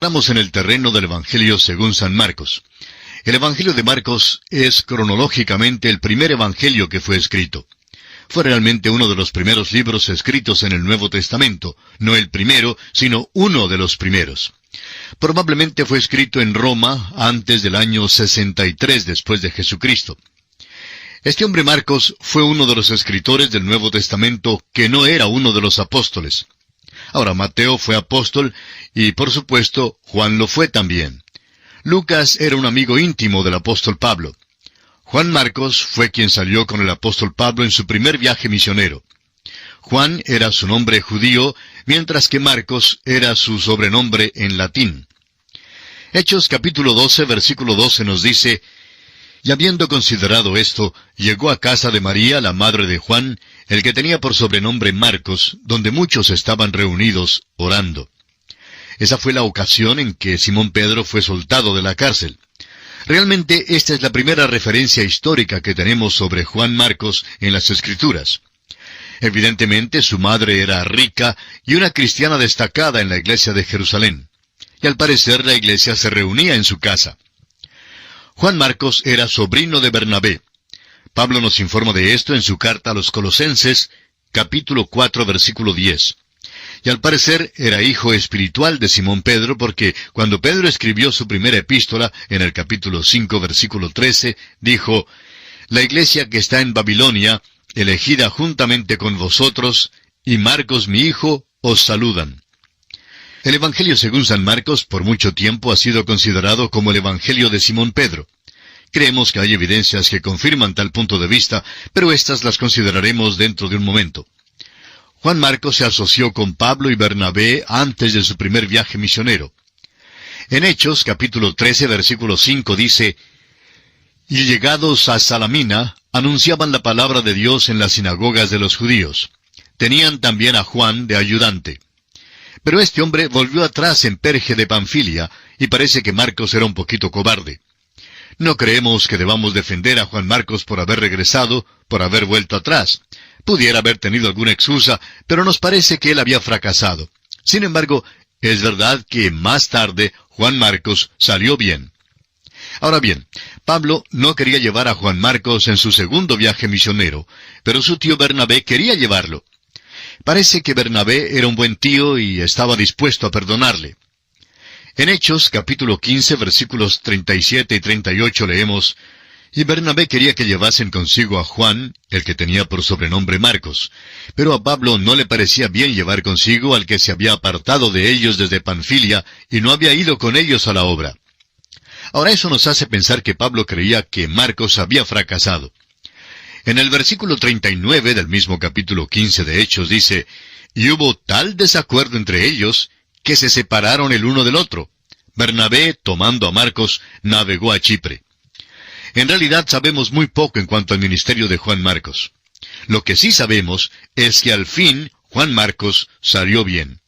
Estamos en el terreno del Evangelio según San Marcos. El Evangelio de Marcos es cronológicamente el primer evangelio que fue escrito. Fue realmente uno de los primeros libros escritos en el Nuevo Testamento, no el primero, sino uno de los primeros. Probablemente fue escrito en Roma antes del año 63 después de Jesucristo. Este hombre Marcos fue uno de los escritores del Nuevo Testamento que no era uno de los apóstoles. Ahora, Mateo fue apóstol y, por supuesto, Juan lo fue también. Lucas era un amigo íntimo del apóstol Pablo. Juan Marcos fue quien salió con el apóstol Pablo en su primer viaje misionero. Juan era su nombre judío, mientras que Marcos era su sobrenombre en latín. Hechos capítulo 12, versículo 12 nos dice: Y habiendo considerado esto, llegó a casa de María, la madre de Juan, el que tenía por sobrenombre Marcos, donde muchos estaban reunidos, orando. Esa fue la ocasión en que Simón Pedro fue soltado de la cárcel. Realmente esta es la primera referencia histórica que tenemos sobre Juan Marcos en las Escrituras. Evidentemente su madre era rica y una cristiana destacada en la iglesia de Jerusalén. Y al parecer la iglesia se reunía en su casa. Juan Marcos era sobrino de Bernabé. Pablo nos informa de esto en su carta a los Colosenses, capítulo 4, versículo 10. Y al parecer era hijo espiritual de Simón Pedro, porque cuando Pedro escribió su primera epístola, en el capítulo 5, versículo 13, dijo: La iglesia que está en Babilonia, elegida juntamente con vosotros, y Marcos mi hijo, os saludan. El Evangelio según San Marcos por mucho tiempo ha sido considerado como el Evangelio de Simón Pedro. Creemos que hay evidencias que confirman tal punto de vista, pero estas las consideraremos dentro de un momento. Juan Marcos se asoció con Pablo y Bernabé antes de su primer viaje misionero. En Hechos, capítulo 13, versículo 5 dice: Y llegados a Salamina, anunciaban la palabra de Dios en las sinagogas de los judíos. Tenían también a Juan de ayudante. Pero este hombre volvió atrás en Perge de Panfilia, y parece que Marcos era un poquito cobarde. No creemos que debamos defender a Juan Marcos por haber regresado, por haber vuelto atrás. Pudiera haber tenido alguna excusa, pero nos parece que él había fracasado. Sin embargo, es verdad que más tarde Juan Marcos salió bien. Ahora bien, Pablo no quería llevar a Juan Marcos en su segundo viaje misionero, pero su tío Bernabé quería llevarlo. Parece que Bernabé era un buen tío y estaba dispuesto a perdonarle. En Hechos, capítulo 15, versículos 37 y 38 leemos: Y Bernabé quería que llevasen consigo a Juan, el que tenía por sobrenombre Marcos. Pero a Pablo no le parecía bien llevar consigo al que se había apartado de ellos desde Panfilia y no había ido con ellos a la obra. Ahora eso nos hace pensar que Pablo creía que Marcos había fracasado. En el versículo 39 del mismo capítulo 15 de Hechos dice: Y hubo tal desacuerdo entre ellos, que se separaron el uno del otro. Bernabé, tomando a Marcos, navegó a Chipre. En realidad sabemos muy poco en cuanto al ministerio de Juan Marcos. Lo que sí sabemos es que al fin Juan Marcos salió bien.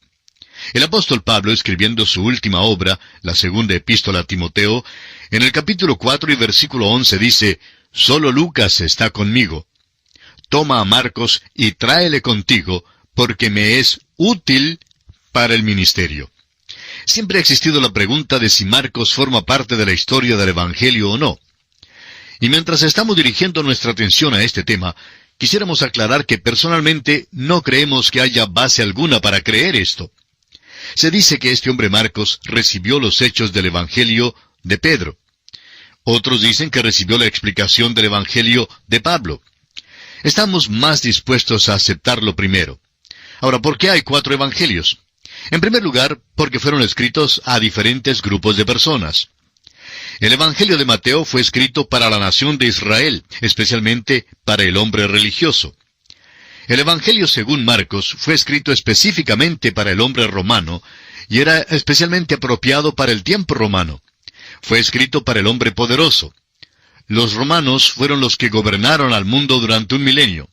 El apóstol Pablo, escribiendo su última obra, la segunda epístola a Timoteo, en el capítulo 4 y versículo 11 dice: Solo Lucas está conmigo. Toma a Marcos y tráele contigo, porque me es útil para el ministerio. Siempre ha existido la pregunta de si Marcos forma parte de la historia del Evangelio o no. Y mientras estamos dirigiendo nuestra atención a este tema, quisiéramos aclarar que personalmente no creemos que haya base alguna para creer esto. Se dice que este hombre Marcos recibió los hechos del Evangelio de Pedro. Otros dicen que recibió la explicación del Evangelio de Pablo. Estamos más dispuestos a aceptar lo primero. Ahora, ¿por qué hay 4 evangelios? En primer lugar, porque fueron escritos a diferentes grupos de personas. El Evangelio de Mateo fue escrito para la nación de Israel, especialmente para el hombre religioso. El Evangelio según Marcos fue escrito específicamente para el hombre romano, y era especialmente apropiado para el tiempo romano. Fue escrito para el hombre poderoso. Los romanos fueron los que gobernaron al mundo durante un milenio.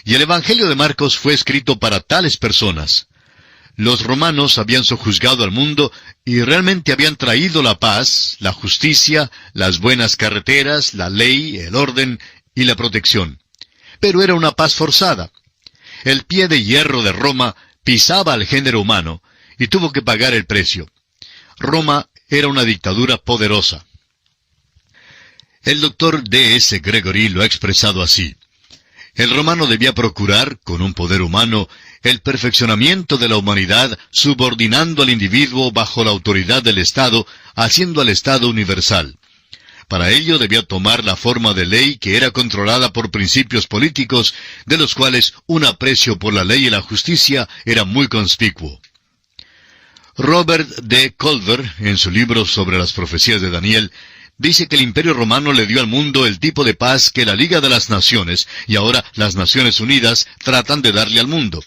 Y el Evangelio de Marcos fue escrito para tales personas. Los romanos habían sojuzgado al mundo y realmente habían traído la paz, la justicia, las buenas carreteras, la ley, el orden y la protección. Pero era una paz forzada. El pie de hierro de Roma pisaba al género humano y tuvo que pagar el precio. Roma era una dictadura poderosa. El doctor D.S. Gregory lo ha expresado así: el romano debía procurar, con un poder humano, el perfeccionamiento de la humanidad, subordinando al individuo bajo la autoridad del Estado, haciendo al Estado universal. Para ello debía tomar la forma de ley que era controlada por principios políticos, de los cuales un aprecio por la ley y la justicia era muy conspicuo. Robert D. Culver, en su libro sobre las profecías de Daniel, dice que el Imperio Romano le dio al mundo el tipo de paz que la Liga de las Naciones y ahora las Naciones Unidas tratan de darle al mundo.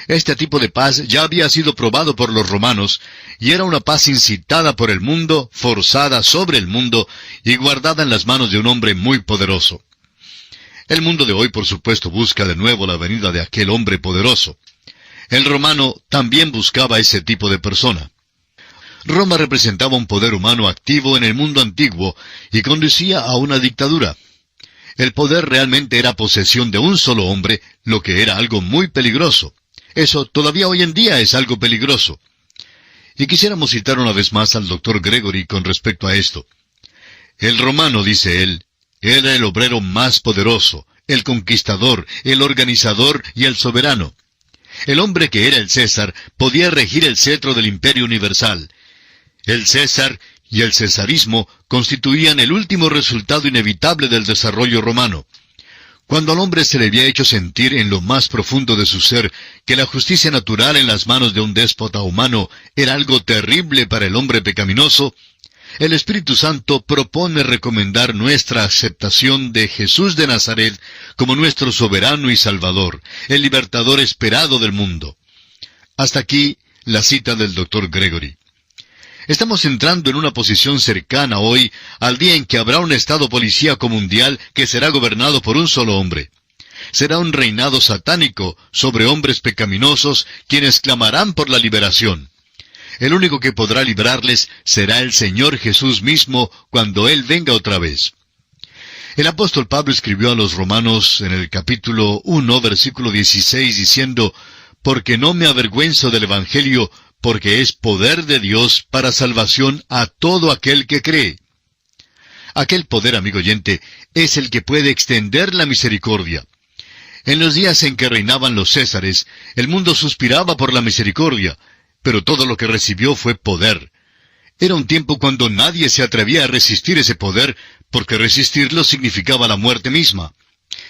Este tipo de paz ya había sido probado por los romanos, y era una paz incitada por el mundo, forzada sobre el mundo, y guardada en las manos de un hombre muy poderoso. El mundo de hoy, por supuesto, busca de nuevo la venida de aquel hombre poderoso. El romano también buscaba ese tipo de persona. Roma representaba un poder humano activo en el mundo antiguo, y conducía a una dictadura. El poder realmente era posesión de un solo hombre, lo que era algo muy peligroso. Eso todavía hoy en día es algo peligroso. Y quisiéramos citar una vez más al doctor Gregory con respecto a esto. El romano, dice él, era el obrero más poderoso, el conquistador, el organizador y el soberano. El hombre que era el César podía regir el cetro del imperio universal. El César y el cesarismo constituían el último resultado inevitable del desarrollo romano. Cuando al hombre se le había hecho sentir en lo más profundo de su ser que la justicia natural en las manos de un déspota humano era algo terrible para el hombre pecaminoso, el Espíritu Santo propone recomendar nuestra aceptación de Jesús de Nazaret como nuestro soberano y salvador, el libertador esperado del mundo. Hasta aquí la cita del doctor Gregory. Estamos entrando en una posición cercana hoy al día en que habrá un estado policíaco mundial que será gobernado por un solo hombre. Será un reinado satánico sobre hombres pecaminosos quienes clamarán por la liberación. El único que podrá librarles será el Señor Jesús mismo cuando Él venga otra vez. El apóstol Pablo escribió a los romanos en el capítulo 1, versículo 16, diciendo: «Porque no me avergüenzo del Evangelio, porque es poder de Dios para salvación a todo aquel que cree». Aquel poder, amigo oyente, es el que puede extender la misericordia. En los días en que reinaban los Césares, el mundo suspiraba por la misericordia, pero todo lo que recibió fue poder. Era un tiempo cuando nadie se atrevía a resistir ese poder, porque resistirlo significaba la muerte misma.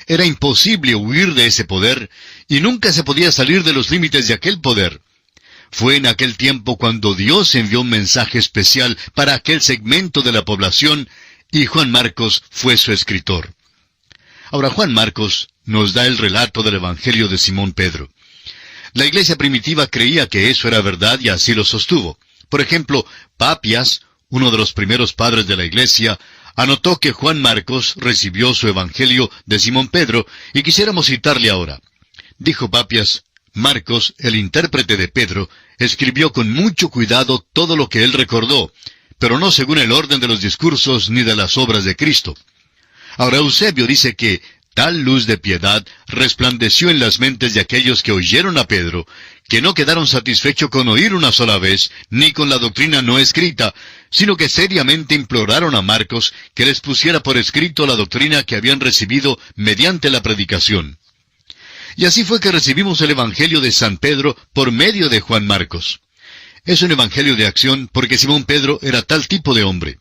Era imposible huir de ese poder, y nunca se podía salir de los límites de aquel poder. Fue en aquel tiempo cuando Dios envió un mensaje especial para aquel segmento de la población, y Juan Marcos fue su escritor. Ahora, Juan Marcos nos da el relato del Evangelio de Simón Pedro. La iglesia primitiva creía que eso era verdad y así lo sostuvo. Por ejemplo, Papias, uno de los primeros padres de la iglesia, anotó que Juan Marcos recibió su Evangelio de Simón Pedro, y quisiéramos citarle ahora. Dijo Papias: «Marcos, el intérprete de Pedro, escribió con mucho cuidado todo lo que él recordó, pero no según el orden de los discursos ni de las obras de Cristo». Ahora Eusebio dice que tal luz de piedad resplandeció en las mentes de aquellos que oyeron a Pedro, que no quedaron satisfechos con oír una sola vez, ni con la doctrina no escrita, sino que seriamente imploraron a Marcos que les pusiera por escrito la doctrina que habían recibido mediante la predicación. Y así fue que recibimos el Evangelio de San Pedro por medio de Juan Marcos. Es un evangelio de acción porque Simón Pedro era tal tipo de hombre.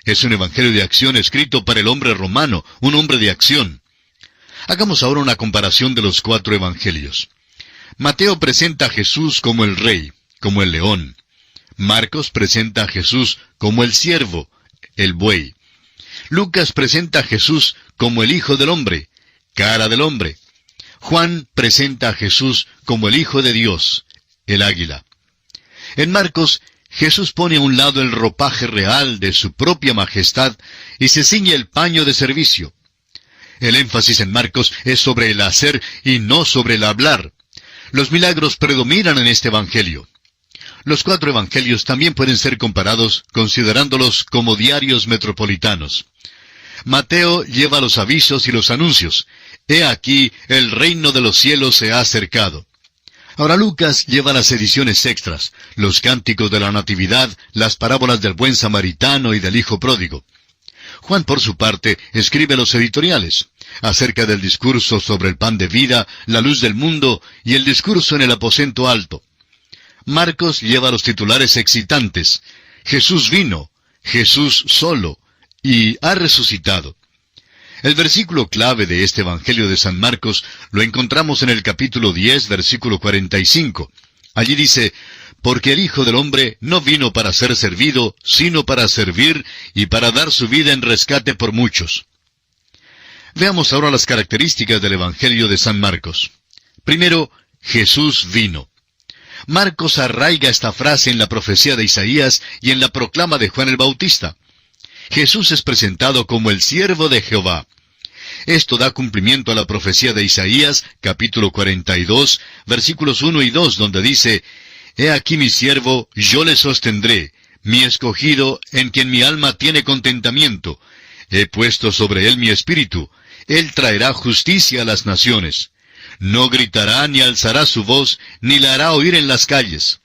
Es un evangelio de acción escrito para el hombre romano, un hombre de acción. Hagamos ahora una comparación de los 4 evangelios. Mateo presenta a Jesús como el rey, como el león. Marcos presenta a Jesús como el siervo, el buey. Lucas presenta a Jesús como el Hijo del Hombre, cara del hombre. Juan presenta a Jesús como el Hijo de Dios, el águila. En Marcos, Jesús pone a un lado el ropaje real de su propia majestad y se ciñe el paño de servicio. El énfasis en Marcos es sobre el hacer y no sobre el hablar. Los milagros predominan en este evangelio. Los 4 evangelios también pueden ser comparados considerándolos como diarios metropolitanos. Mateo lleva los avisos y los anuncios. «He aquí, el reino de los cielos se ha acercado». Ahora Lucas lleva las ediciones extras, los cánticos de la Natividad, las parábolas del buen samaritano y del hijo pródigo. Juan, por su parte, escribe los editoriales, acerca del discurso sobre el pan de vida, la luz del mundo y el discurso en el aposento alto. Marcos lleva los titulares excitantes, Jesús vino, Jesús solo, y ha resucitado. El versículo clave de este Evangelio de San Marcos lo encontramos en el capítulo 10, versículo 45. Allí dice, porque el Hijo del Hombre no vino para ser servido, sino para servir y para dar su vida en rescate por muchos. Veamos ahora las características del Evangelio de San Marcos. Primero, Jesús vino. Marcos arraiga esta frase en la profecía de Isaías y en la proclama de Juan el Bautista. Jesús es presentado como el siervo de Jehová. Esto da cumplimiento a la profecía de Isaías, capítulo 42, versículos 1 y 2, donde dice, He aquí mi siervo, yo le sostendré, mi escogido, en quien mi alma tiene contentamiento. He puesto sobre él mi espíritu, él traerá justicia a las naciones. No gritará ni alzará su voz, ni la hará oír en las calles.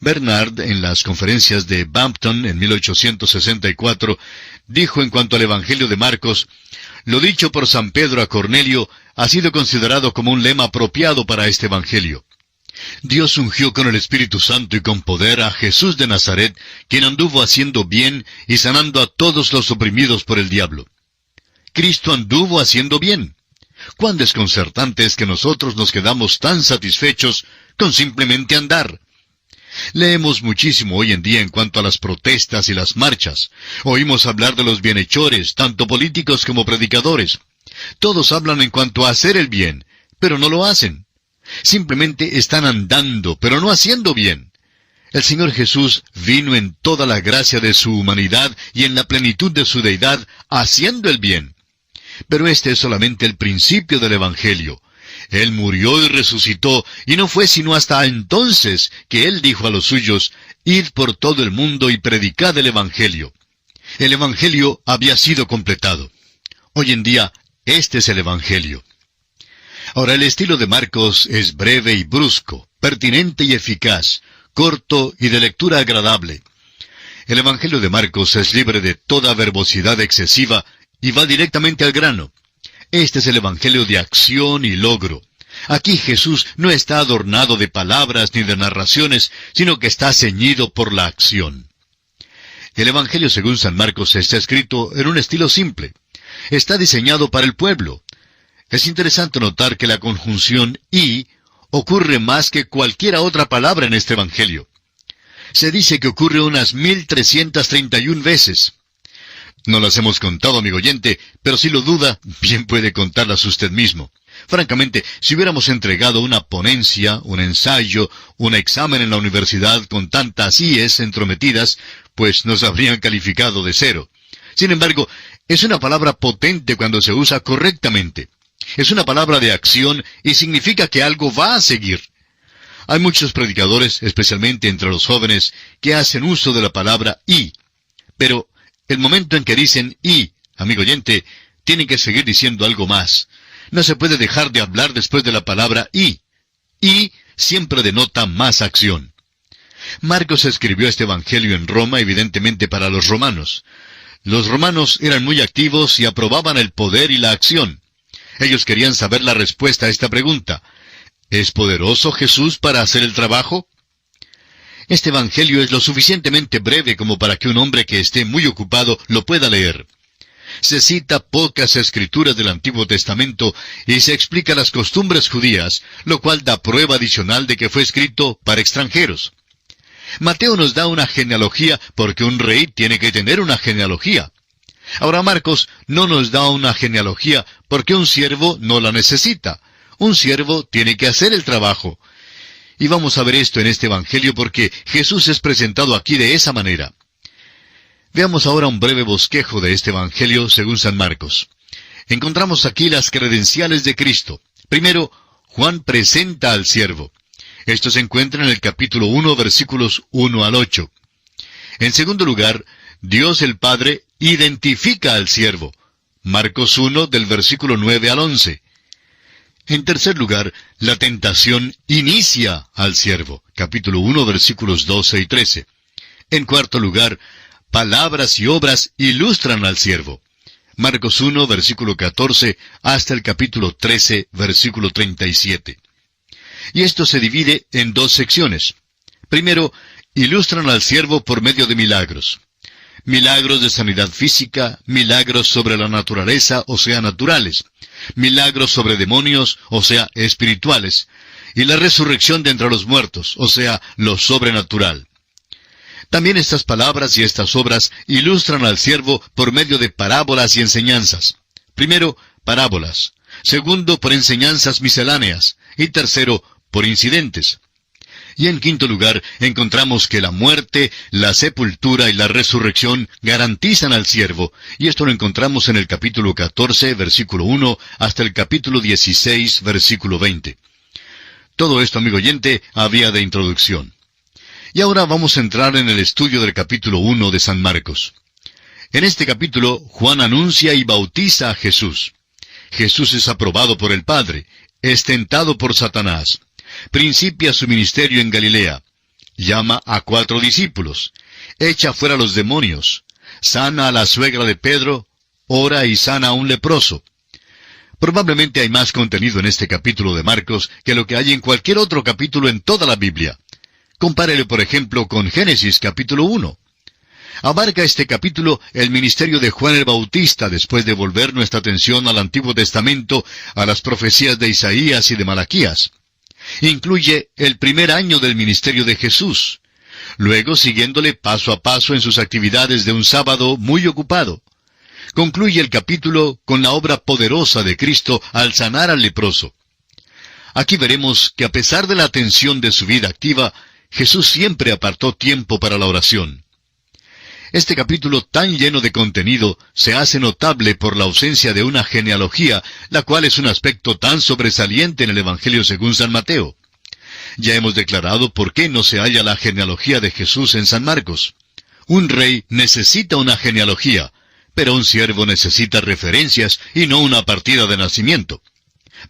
Bernard, en las conferencias de Bampton en 1864, dijo en cuanto al Evangelio de Marcos, lo dicho por San Pedro a Cornelio ha sido considerado como un lema apropiado para este Evangelio. Dios ungió con el Espíritu Santo y con poder a Jesús de Nazaret, quien anduvo haciendo bien y sanando a todos los oprimidos por el diablo. Cristo anduvo haciendo bien. Cuán desconcertante es que nosotros nos quedamos tan satisfechos con simplemente andar. Leemos muchísimo hoy en día en cuanto a las protestas y las marchas. Oímos hablar de los bienhechores, tanto políticos como predicadores. Todos hablan en cuanto a hacer el bien, pero no lo hacen. Simplemente están andando, pero no haciendo bien. El Señor Jesús vino en toda la gracia de su humanidad y en la plenitud de su deidad, haciendo el bien. Pero este es solamente el principio del Evangelio. Él murió y resucitó, y no fue sino hasta entonces que Él dijo a los suyos, Id por todo el mundo y predicad el Evangelio. El Evangelio había sido completado. Hoy en día, este es el Evangelio. Ahora, el estilo de Marcos es breve y brusco, pertinente y eficaz, corto y de lectura agradable. El Evangelio de Marcos es libre de toda verbosidad excesiva y va directamente al grano. Este es el Evangelio de acción y logro. Aquí Jesús no está adornado de palabras ni de narraciones, sino que está ceñido por la acción. El Evangelio según San Marcos está escrito en un estilo simple. Está diseñado para el pueblo. Es interesante notar que la conjunción y ocurre más que cualquier otra palabra en este Evangelio. Se dice que ocurre unas 1331 veces. No las hemos contado, amigo oyente, pero si lo duda, bien puede contarlas usted mismo. Francamente, si hubiéramos entregado una ponencia, un ensayo, un examen en la universidad con tantas íes entrometidas, pues nos habrían calificado de 0. Sin embargo, es una palabra potente cuando se usa correctamente. Es una palabra de acción y significa que algo va a seguir. Hay muchos predicadores, especialmente entre los jóvenes, que hacen uso de la palabra y. Pero el momento en que dicen y, amigo oyente, tienen que seguir diciendo algo más. No se puede dejar de hablar después de la palabra y. Y siempre denota más acción. Marcos escribió este Evangelio en Roma, evidentemente para los romanos. Los romanos eran muy activos y aprobaban el poder y la acción. Ellos querían saber la respuesta a esta pregunta. ¿Es poderoso Jesús para hacer el trabajo? Este Evangelio es lo suficientemente breve como para que un hombre que esté muy ocupado lo pueda leer. Se cita pocas escrituras del Antiguo Testamento y se explica las costumbres judías, lo cual da prueba adicional de que fue escrito para extranjeros. Mateo nos da una genealogía porque un rey tiene que tener una genealogía. Ahora Marcos no nos da una genealogía porque un siervo no la necesita. Un siervo tiene que hacer el trabajo. Y vamos a ver esto en este Evangelio porque Jesús es presentado aquí de esa manera. Veamos ahora un breve bosquejo de este Evangelio según San Marcos. Encontramos aquí las credenciales de Cristo. Primero, Juan presenta al siervo. Esto se encuentra en el capítulo 1, versículos 1 al 8. En segundo lugar, Dios el Padre identifica al siervo. Marcos 1, del versículo 9 al 11. En tercer lugar, la tentación inicia al siervo. Capítulo 1, versículos 12 y 13. En cuarto lugar, palabras y obras ilustran al siervo. Marcos 1, versículo 14, hasta el capítulo 13, versículo 37. Y esto se divide en dos secciones. Primero, ilustran al siervo por medio de milagros. Milagros de sanidad física, milagros sobre la naturaleza, o sea, naturales. Milagros sobre demonios, o sea, espirituales. Y la resurrección de entre los muertos, o sea, lo sobrenatural. También estas palabras y estas obras ilustran al siervo por medio de parábolas y enseñanzas. Primero, parábolas. Segundo, por enseñanzas misceláneas. Y tercero, por incidentes. Y en quinto lugar, encontramos que la muerte, la sepultura y la resurrección garantizan al siervo, y esto lo encontramos en el capítulo 14, versículo 1, hasta el capítulo 16, versículo 20. Todo esto, amigo oyente, había de introducción. Y ahora vamos a entrar en el estudio del capítulo 1 de San Marcos. En este capítulo, Juan anuncia y bautiza a Jesús. Jesús es aprobado por el Padre, es tentado por Satanás. Principia su ministerio en Galilea. Llama a 4 discípulos. Echa fuera los demonios. Sana a la suegra de Pedro. Ora y sana a un leproso. Probablemente hay más contenido en este capítulo de Marcos que lo que hay en cualquier otro capítulo en toda la Biblia. Compárele, por ejemplo, con Génesis capítulo 1. Abarca este capítulo el ministerio de Juan el Bautista después de volver nuestra atención al Antiguo Testamento, a las profecías de Isaías y de Malaquías. Incluye el primer año del ministerio de Jesús, luego siguiéndole paso a paso en sus actividades de un sábado muy ocupado. Concluye el capítulo con la obra poderosa de Cristo al sanar al leproso. Aquí veremos que a pesar de la atención de su vida activa, Jesús siempre apartó tiempo para la oración. Este capítulo tan lleno de contenido se hace notable por la ausencia de una genealogía, la cual es un aspecto tan sobresaliente en el Evangelio según San Mateo. Ya hemos declarado por qué no se halla la genealogía de Jesús en San Marcos. Un rey necesita una genealogía, pero un siervo necesita referencias y no una partida de nacimiento.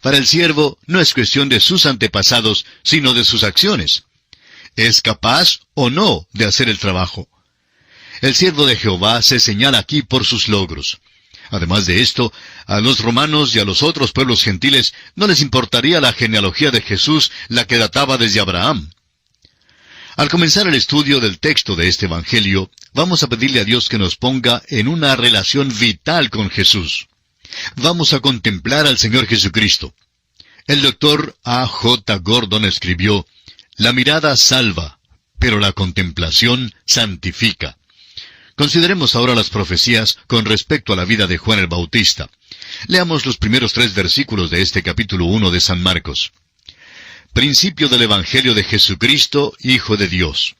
Para el siervo no es cuestión de sus antepasados, sino de sus acciones. ¿Es capaz o no de hacer el trabajo? El siervo de Jehová se señala aquí por sus logros. Además de esto, a los romanos y a los otros pueblos gentiles no les importaría la genealogía de Jesús, la que databa desde Abraham. Al comenzar el estudio del texto de este Evangelio, vamos a pedirle a Dios que nos ponga en una relación vital con Jesús. Vamos a contemplar al Señor Jesucristo. El doctor A. J. Gordon escribió: «La mirada salva, pero la contemplación santifica». Consideremos ahora las profecías con respecto a la vida de Juan el Bautista. Leamos los primeros 3 versículos de este capítulo 1 de San Marcos. Principio del Evangelio de Jesucristo, Hijo de Dios.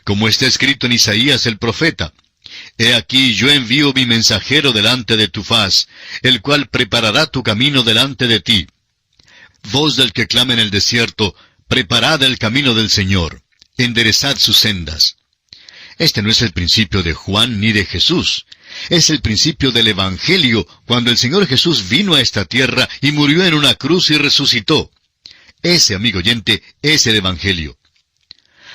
Como está escrito en Isaías el profeta: «He aquí yo envío mi mensajero delante de tu faz, el cual preparará tu camino delante de ti. Voz del que clama en el desierto, preparad el camino del Señor, enderezad sus sendas». Este no es el principio de Juan ni de Jesús. Es el principio del Evangelio, cuando el Señor Jesús vino a esta tierra y murió en una cruz y resucitó. Ese, amigo oyente, es el Evangelio.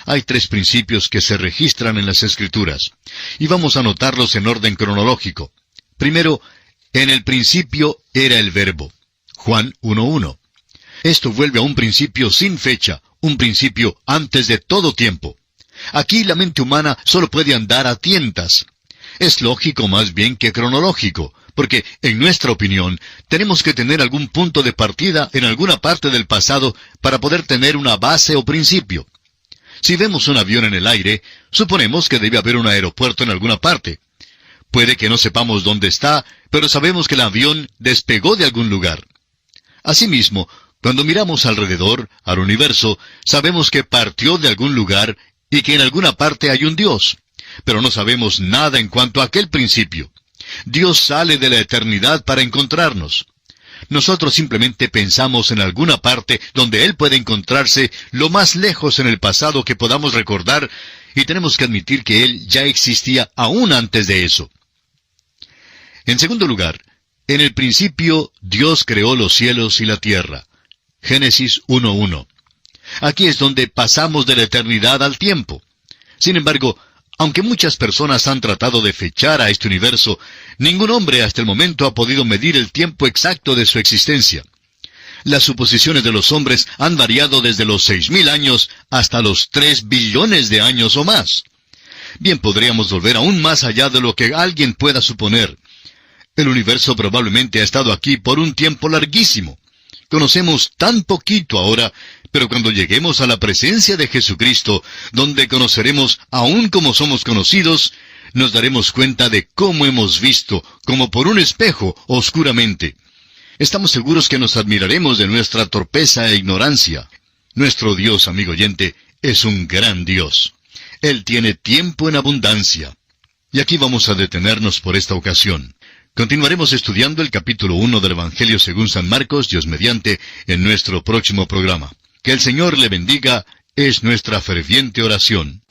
Hay 3 principios que se registran en las Escrituras, y vamos a notarlos en orden cronológico. Primero, en el principio era el Verbo. Juan 1:1. Esto vuelve a un principio sin fecha, un principio antes de todo tiempo. Aquí la mente humana solo puede andar a tientas. Es lógico más bien que cronológico, porque, en nuestra opinión, tenemos que tener algún punto de partida en alguna parte del pasado para poder tener una base o principio. Si vemos un avión en el aire, suponemos que debe haber un aeropuerto en alguna parte. Puede que no sepamos dónde está, pero sabemos que el avión despegó de algún lugar. Asimismo, cuando miramos alrededor, al universo, sabemos que partió de algún lugar y que en alguna parte hay un Dios. Pero no sabemos nada en cuanto a aquel principio. Dios sale de la eternidad para encontrarnos. Nosotros simplemente pensamos en alguna parte donde Él puede encontrarse lo más lejos en el pasado que podamos recordar, y tenemos que admitir que Él ya existía aún antes de eso. En segundo lugar, en el principio Dios creó los cielos y la tierra. Génesis 1:1. Aquí es donde pasamos de la eternidad al tiempo. Sin embargo, aunque muchas personas han tratado de fechar a este universo, ningún hombre hasta el momento ha podido medir el tiempo exacto de su existencia. Las suposiciones de los hombres han variado desde los 6,000 años hasta los 3 billones de años o más. Bien, podríamos volver aún más allá de lo que alguien pueda suponer. El universo probablemente ha estado aquí por un tiempo larguísimo. Conocemos tan poquito ahora, pero cuando lleguemos a la presencia de Jesucristo, donde conoceremos aún como somos conocidos, nos daremos cuenta de cómo hemos visto, como por un espejo, oscuramente. Estamos seguros que nos admiraremos de nuestra torpeza e ignorancia. Nuestro Dios, amigo oyente, es un gran Dios. Él tiene tiempo en abundancia. Y aquí vamos a detenernos por esta ocasión. Continuaremos estudiando el capítulo 1 del Evangelio según San Marcos, Dios mediante, en nuestro próximo programa. Que el Señor le bendiga, es nuestra ferviente oración.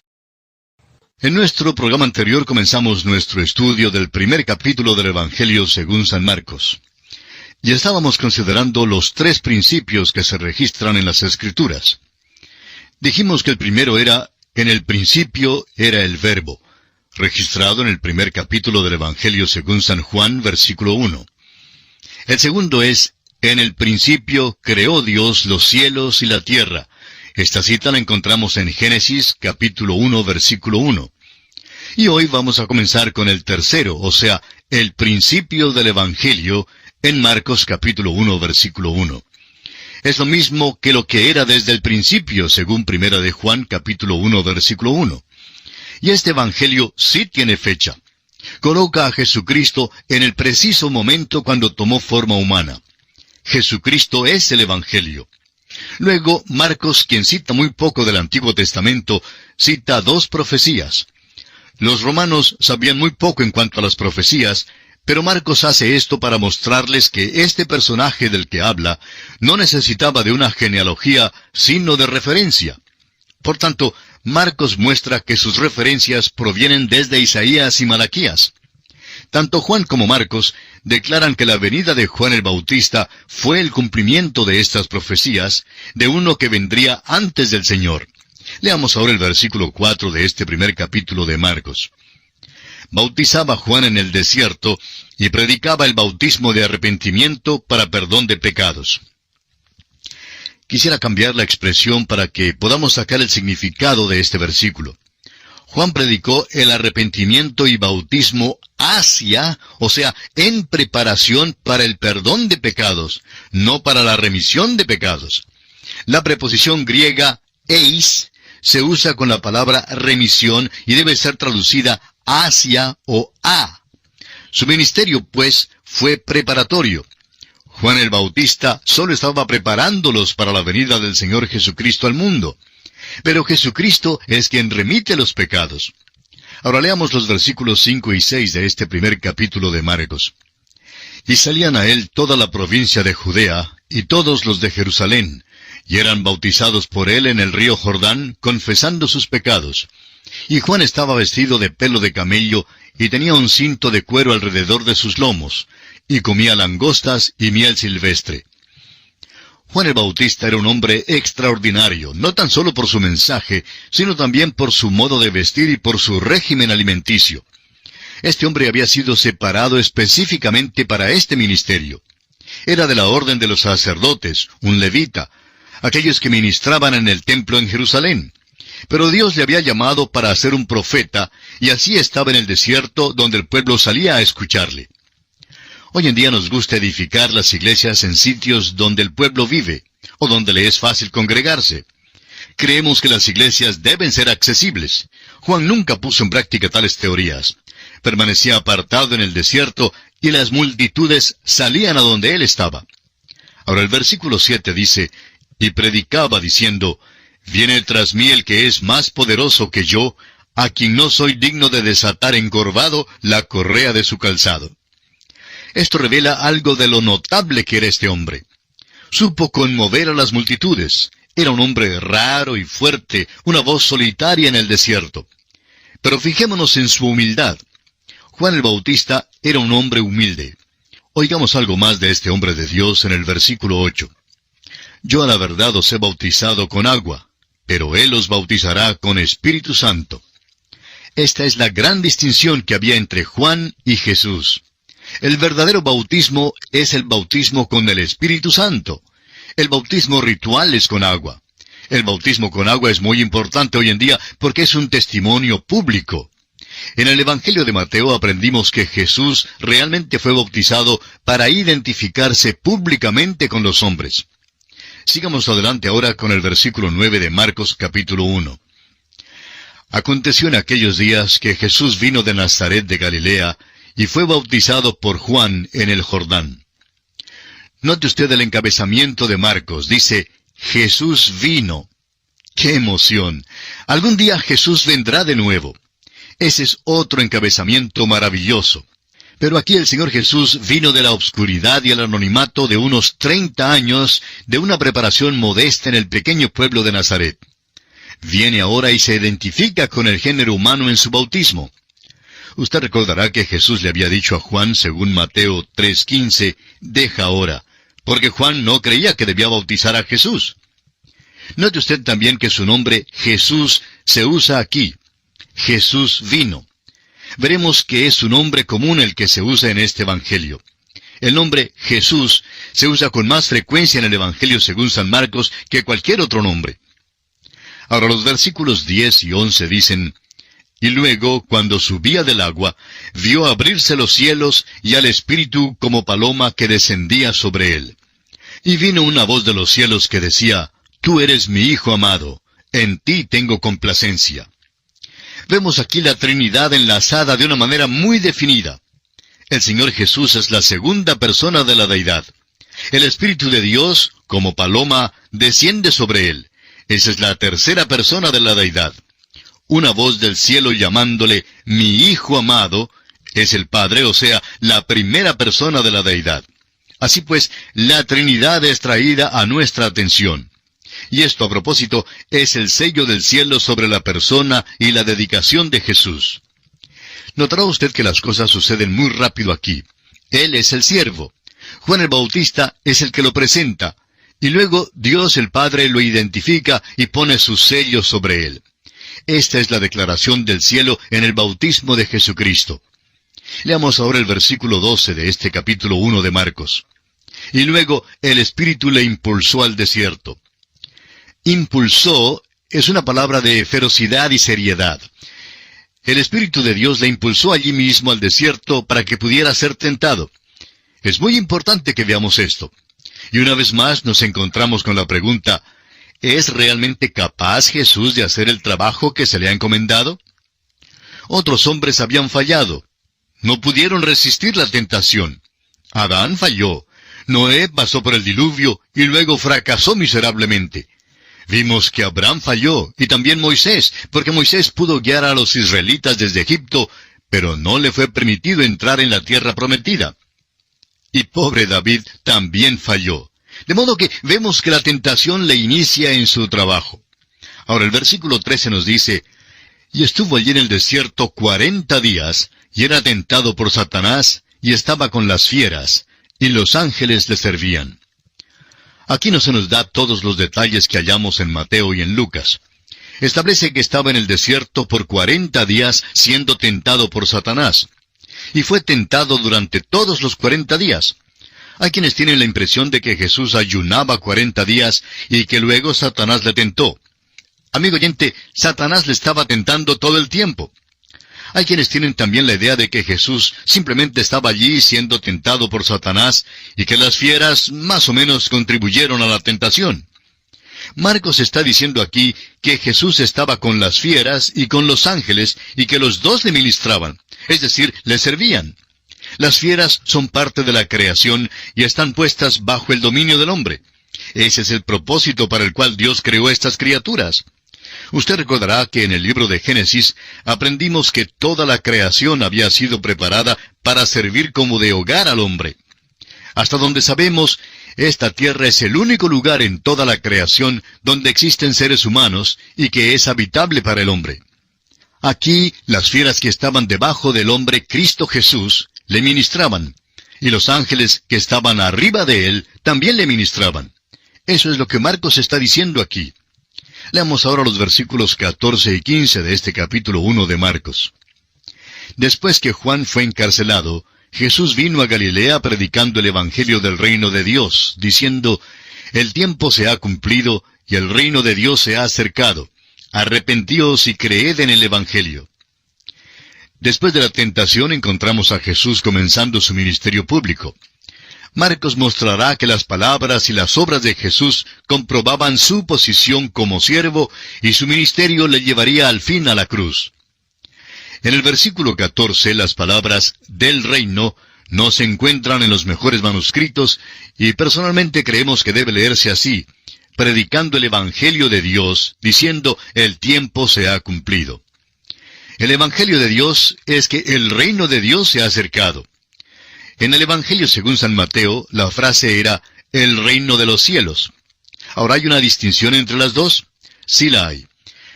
En nuestro programa anterior comenzamos nuestro estudio del primer capítulo del Evangelio según San Marcos. Y estábamos considerando los 3 principios que se registran en las Escrituras. Dijimos que el primero era, en el principio era el Verbo, registrado en el primer capítulo del Evangelio según San Juan, versículo 1. El segundo es, en el principio creó Dios los cielos y la tierra. Esta cita la encontramos en Génesis, capítulo 1, versículo 1. Y hoy vamos a comenzar con el tercero, o sea, el principio del Evangelio, en Marcos, capítulo 1, versículo 1. Es lo mismo que lo que era desde el principio, según Primera de Juan, capítulo 1, versículo 1. Y este Evangelio sí tiene fecha. Coloca a Jesucristo en el preciso momento cuando tomó forma humana. Jesucristo es el Evangelio. Luego, Marcos, quien cita muy poco del Antiguo Testamento, cita 2 profecías. Los romanos sabían muy poco en cuanto a las profecías, pero Marcos hace esto para mostrarles que este personaje del que habla no necesitaba de una genealogía, sino de referencia. Por tanto, Marcos muestra que sus referencias provienen desde Isaías y Malaquías. Tanto Juan como Marcos declaran que la venida de Juan el Bautista fue el cumplimiento de estas profecías, de uno que vendría antes del Señor. Leamos ahora el versículo 4 de este primer capítulo de Marcos. Bautizaba Juan en el desierto y predicaba el bautismo de arrepentimiento para perdón de pecados. Quisiera cambiar la expresión para que podamos sacar el significado de este versículo. Juan predicó el arrepentimiento y bautismo hacia, o sea, en preparación para el perdón de pecados, no para la remisión de pecados. La preposición griega eis se usa con la palabra remisión y debe ser traducida hacia o a. Su ministerio, pues, fue preparatorio. Juan el Bautista solo estaba preparándolos para la venida del Señor Jesucristo al mundo. Pero Jesucristo es quien remite los pecados. Ahora leamos los versículos 5 y 6 de este primer capítulo de Marcos. Y salían a él toda la provincia de Judea, y todos los de Jerusalén, y eran bautizados por él en el río Jordán, confesando sus pecados. Y Juan estaba vestido de pelo de camello, y tenía un cinto de cuero alrededor de sus lomos, y comía langostas y miel silvestre. Juan el Bautista era un hombre extraordinario, no tan solo por su mensaje, sino también por su modo de vestir y por su régimen alimenticio. Este hombre había sido separado específicamente para este ministerio. Era de la orden de los sacerdotes, un levita, aquellos que ministraban en el templo en Jerusalén. Pero Dios le había llamado para ser un profeta, y así estaba en el desierto donde el pueblo salía a escucharle. Hoy en día nos gusta edificar las iglesias en sitios donde el pueblo vive, o donde le es fácil congregarse. Creemos que las iglesias deben ser accesibles. Juan nunca puso en práctica tales teorías. Permanecía apartado en el desierto, y las multitudes salían a donde él estaba. Ahora el versículo 7 dice, y predicaba diciendo, viene tras mí el que es más poderoso que yo, a quien no soy digno de desatar encorvado la correa de su calzado. Esto revela algo de lo notable que era este hombre. Supo conmover a las multitudes. Era un hombre raro y fuerte, una voz solitaria en el desierto. Pero fijémonos en su humildad. Juan el Bautista era un hombre humilde. Oigamos algo más de este hombre de Dios en el versículo 8. Yo a la verdad os he bautizado con agua, pero Él os bautizará con Espíritu Santo. Esta es la gran distinción que había entre Juan y Jesús. El verdadero bautismo es el bautismo con el Espíritu Santo. El bautismo ritual es con agua. El bautismo con agua es muy importante hoy en día porque es un testimonio público. En el Evangelio de Mateo aprendimos que Jesús realmente fue bautizado para identificarse públicamente con los hombres. Sigamos adelante ahora con el versículo 9 de Marcos capítulo 1. Aconteció en aquellos días que Jesús vino de Nazaret de Galilea y fue bautizado por Juan en el Jordán. Note usted el encabezamiento de Marcos. Dice, Jesús vino. ¡Qué emoción! Algún día Jesús vendrá de nuevo. Ese es otro encabezamiento maravilloso. Pero aquí el Señor Jesús vino de la obscuridad y el anonimato de unos 30 años de una preparación modesta en el pequeño pueblo de Nazaret. Viene ahora y se identifica con el género humano en su bautismo. Usted recordará que Jesús le había dicho a Juan, según Mateo 3:15, deja ahora, porque Juan no creía que debía bautizar a Jesús. Note usted también que su nombre Jesús se usa aquí. Jesús vino. Veremos que es un nombre común el que se usa en este Evangelio. El nombre Jesús se usa con más frecuencia en el Evangelio según San Marcos que cualquier otro nombre. Ahora los versículos 10 y 11 dicen, y luego, cuando subía del agua, vio abrirse los cielos y al Espíritu como paloma que descendía sobre él. Y vino una voz de los cielos que decía, Tú eres mi Hijo amado, en ti tengo complacencia. Vemos aquí la Trinidad enlazada de una manera muy definida. El Señor Jesús es la segunda persona de la deidad. El Espíritu de Dios, como paloma, desciende sobre él. Esa es la tercera persona de la deidad. Una voz del cielo llamándole mi Hijo amado es el Padre, o sea, la primera persona de la deidad. Así pues, la Trinidad es traída a nuestra atención. Y esto, a propósito, es el sello del cielo sobre la persona y la dedicación de Jesús. Notará usted que las cosas suceden muy rápido aquí. Él es el siervo. Juan el Bautista es el que lo presenta. Y luego Dios el Padre lo identifica y pone su sello sobre él. Esta es la declaración del cielo en el bautismo de Jesucristo. Leamos ahora el versículo 12 de este capítulo 1 de Marcos. Y luego el Espíritu le impulsó al desierto. Impulsó es una palabra de ferocidad y seriedad. El Espíritu de Dios le impulsó allí mismo al desierto para que pudiera ser tentado. Es muy importante que veamos esto. Y una vez más nos encontramos con la pregunta, ¿es realmente capaz Jesús de hacer el trabajo que se le ha encomendado? Otros hombres habían fallado. No pudieron resistir la tentación. Adán falló. Noé pasó por el diluvio y luego fracasó miserablemente. Vimos que Abraham falló, y también Moisés, porque Moisés pudo guiar a los israelitas desde Egipto, pero no le fue permitido entrar en la tierra prometida. Y pobre David también falló. De modo que vemos que la tentación le inicia en su trabajo. Ahora el versículo 13 nos dice, y estuvo allí en el desierto 40 días, y era tentado por Satanás, y estaba con las fieras, y los ángeles le servían. Aquí no se nos da todos los detalles que hallamos en Mateo y en Lucas. Establece que estaba en el desierto por 40 días siendo tentado por Satanás. Y fue tentado durante todos los 40 días. Hay quienes tienen la impresión de que Jesús ayunaba 40 días y que luego Satanás le tentó. Amigo oyente, Satanás le estaba tentando todo el tiempo. Hay quienes tienen también la idea de que Jesús simplemente estaba allí siendo tentado por Satanás y que las fieras más o menos contribuyeron a la tentación. Marcos está diciendo aquí que Jesús estaba con las fieras y con los ángeles y que los dos le ministraban, es decir, le servían. Las fieras son parte de la creación y están puestas bajo el dominio del hombre. Ese es el propósito para el cual Dios creó estas criaturas. Usted recordará que en el libro de Génesis aprendimos que toda la creación había sido preparada para servir como de hogar al hombre. Hasta donde sabemos, esta tierra es el único lugar en toda la creación donde existen seres humanos y que es habitable para el hombre. Aquí, las fieras que estaban debajo del hombre Cristo Jesús le ministraban, y los ángeles que estaban arriba de él también le ministraban. Eso es lo que Marcos está diciendo aquí. Leamos ahora los versículos 14 y 15 de este capítulo 1 de Marcos. Después que Juan fue encarcelado, Jesús vino a Galilea predicando el Evangelio del reino de Dios, diciendo, «El tiempo se ha cumplido y el reino de Dios se ha acercado. Arrepentíos y creed en el Evangelio». Después de la tentación encontramos a Jesús comenzando su ministerio público. Marcos mostrará que las palabras y las obras de Jesús comprobaban su posición como siervo y su ministerio le llevaría al fin a la cruz. En el versículo 14, las palabras «del reino» no se encuentran en los mejores manuscritos y personalmente creemos que debe leerse así, predicando el Evangelio de Dios, diciendo «el tiempo se ha cumplido». El Evangelio de Dios es que el reino de Dios se ha acercado. En el Evangelio según San Mateo, la frase era «el reino de los cielos». ¿Ahora hay una distinción entre las dos? Sí la hay.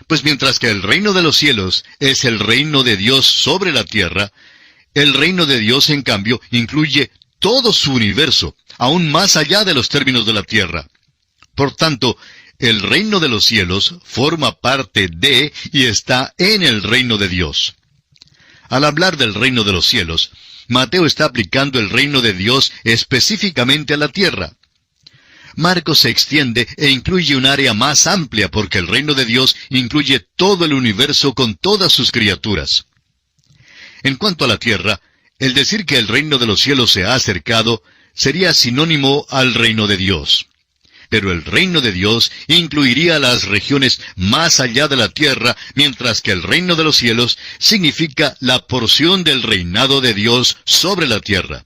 Pues mientras que el reino de los cielos es el reino de Dios sobre la tierra, el reino de Dios, en cambio, incluye todo su universo, aún más allá de los términos de la tierra. Por tanto, el reino de los cielos forma parte de y está en el reino de Dios. Al hablar del reino de los cielos, Mateo está aplicando el reino de Dios específicamente a la tierra. Marcos se extiende e incluye un área más amplia porque el reino de Dios incluye todo el universo con todas sus criaturas. En cuanto a la tierra, el decir que el reino de los cielos se ha acercado sería sinónimo al reino de Dios. Pero el reino de Dios incluiría las regiones más allá de la tierra, mientras que el reino de los cielos significa la porción del reinado de Dios sobre la tierra.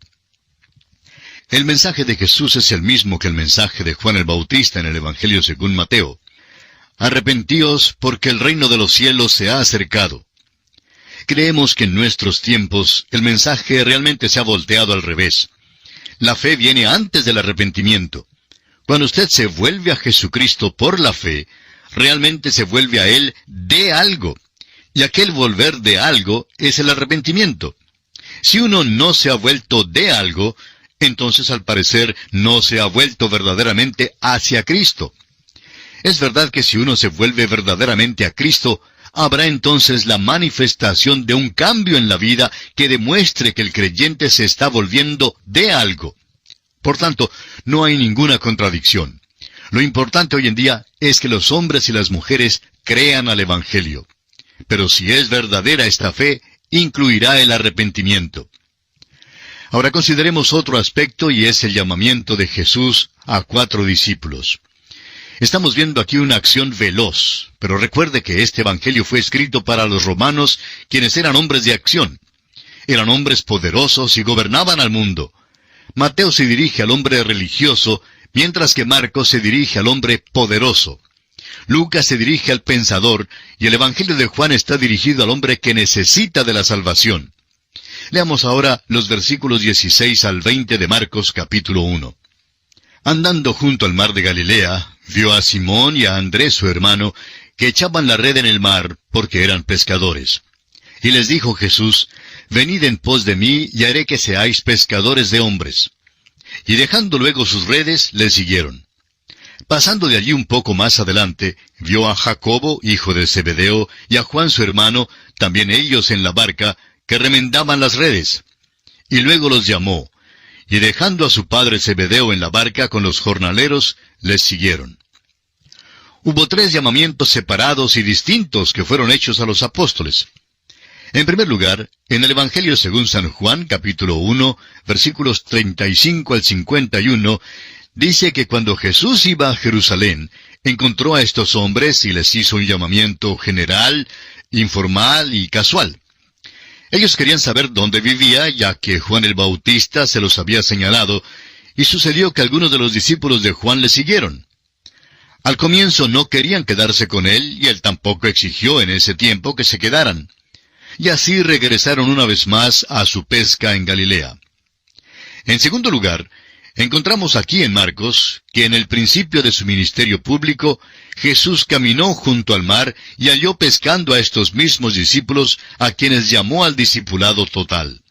El mensaje de Jesús es el mismo que el mensaje de Juan el Bautista en el Evangelio según Mateo. Arrepentíos porque el reino de los cielos se ha acercado. Creemos que en nuestros tiempos el mensaje realmente se ha volteado al revés. La fe viene antes del arrepentimiento. Cuando usted se vuelve a Jesucristo por la fe, realmente se vuelve a Él de algo. Y aquel volver de algo es el arrepentimiento. Si uno no se ha vuelto de algo, entonces al parecer no se ha vuelto verdaderamente hacia Cristo. Es verdad que si uno se vuelve verdaderamente a Cristo, habrá entonces la manifestación de un cambio en la vida que demuestre que el creyente se está volviendo de algo. Por tanto, no hay ninguna contradicción. Lo importante hoy en día es que los hombres y las mujeres crean al Evangelio. Pero si es verdadera esta fe, incluirá el arrepentimiento. Ahora consideremos otro aspecto y es el llamamiento de Jesús a 4 discípulos. Estamos viendo aquí una acción veloz, pero recuerde que este Evangelio fue escrito para los romanos, quienes eran hombres de acción. Eran hombres poderosos y gobernaban al mundo. Mateo se dirige al hombre religioso, mientras que Marcos se dirige al hombre poderoso. Lucas se dirige al pensador, y el Evangelio de Juan está dirigido al hombre que necesita de la salvación. Leamos ahora los versículos 16 al 20 de Marcos capítulo 1. Andando junto al mar de Galilea, vio a Simón y a Andrés su hermano, que echaban la red en el mar, porque eran pescadores. Y les dijo Jesús, «Venid en pos de mí, y haré que seáis pescadores de hombres». Y dejando luego sus redes, le siguieron. Pasando de allí un poco más adelante, vio a Jacobo, hijo de Zebedeo, y a Juan su hermano, también ellos en la barca, que remendaban las redes. Y luego los llamó, y dejando a su padre Zebedeo en la barca con los jornaleros, les siguieron. Hubo 3 llamamientos separados y distintos que fueron hechos a los apóstoles. En primer lugar, en el Evangelio según San Juan, capítulo 1, versículos 35 al 51, dice que cuando Jesús iba a Jerusalén, encontró a estos hombres y les hizo un llamamiento general, informal y casual. Ellos querían saber dónde vivía, ya que Juan el Bautista se los había señalado, y sucedió que algunos de los discípulos de Juan le siguieron. Al comienzo no querían quedarse con él, y él tampoco exigió en ese tiempo que se quedaran. Y así regresaron una vez más a su pesca en Galilea. En segundo lugar, encontramos aquí en Marcos que en el principio de su ministerio público, Jesús caminó junto al mar y halló pescando a estos mismos discípulos a quienes llamó al discipulado total.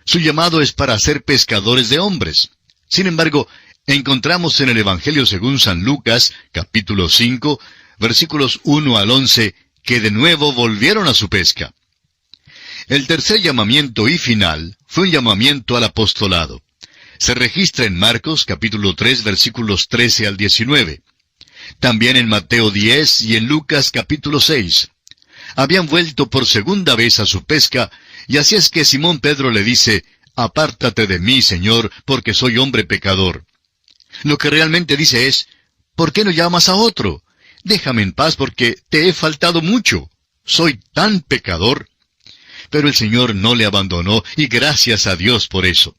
Su llamado es para ser pescadores de hombres. Sin embargo, encontramos en el Evangelio según San Lucas, capítulo 5, versículos 1 al 11, que de nuevo volvieron a su pesca. El tercer llamamiento y final fue un llamamiento al apostolado. Se registra en Marcos, capítulo 3, versículos 13 al 19. También en Mateo 10 y en Lucas, capítulo 6. Habían vuelto por segunda vez a su pesca, y así es que Simón Pedro le dice, «Apártate de mí, Señor, porque soy hombre pecador». Lo que realmente dice es, «¿Por qué no llamas a otro? Déjame en paz porque te he faltado mucho. Soy tan pecador». Pero el Señor no le abandonó, y gracias a Dios por eso.